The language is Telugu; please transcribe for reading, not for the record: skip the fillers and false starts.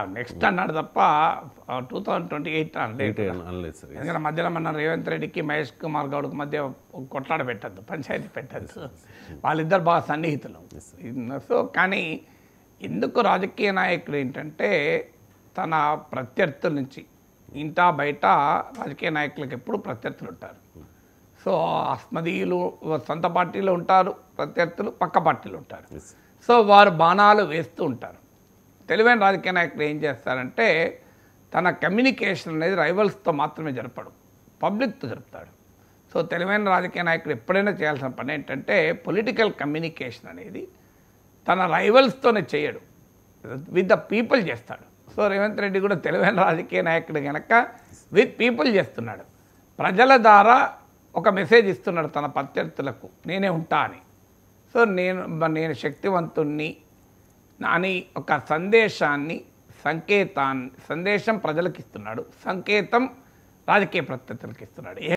నెక్స్ట్ అన్నాడు తప్ప 2028 అనలేదు. ఎందుకంటే మధ్యలో మన రేవంత్ రెడ్డికి మహేష్ కుమార్ గౌడ్కి మధ్య కొట్లాడ పెట్టద్దు, పంచాయతీ పెట్టద్దు. వాళ్ళిద్దరు బాగా సన్నిహితులు. సో కానీ ఎందుకు రాజకీయ నాయకుడు ఏంటంటే తన ప్రత్యర్థుల నుంచి ఇంటా బయట రాజకీయ నాయకులకు ఎప్పుడు ప్రత్యర్థులు ఉంటారు. సో అస్మదీయులు సొంత పార్టీలో ఉంటారు, ప్రత్యర్థులు పక్క పార్టీలు ఉంటారు. సో వారు బాణాలు వేస్తూ ఉంటారు. తెలివైన రాజకీయ నాయకులు ఏం చేస్తారంటే తన కమ్యూనికేషన్ అనేది రైవల్స్తో మాత్రమే జరపడు, పబ్లిక్తో జరుపుతాడు. సో తెలివైన రాజకీయ నాయకుడు ఎప్పుడైనా చేయాల్సిన పని ఏంటంటే పొలిటికల్ కమ్యూనికేషన్ అనేది తన రైవల్స్తోనే చేయడు, విత్ ద పీపుల్ చేస్తాడు. సో రేవంత్ రెడ్డి కూడా తెలివైన రాజకీయ నాయకుడు కనుక విత్ పీపుల్ చేస్తున్నాడు. ప్రజల ద్వారా ఒక మెసేజ్ ఇస్తున్నాడు తన ప్రత్యర్థులకు, నేనే ఉంటా అని. సో నేను శక్తివంతుణ్ణి అని ఒక సందేశం ప్రజలకు ఇస్తున్నాడు, సంకేతం రాజకీయ ప్రత్యర్థులకు ఇస్తున్నాడు.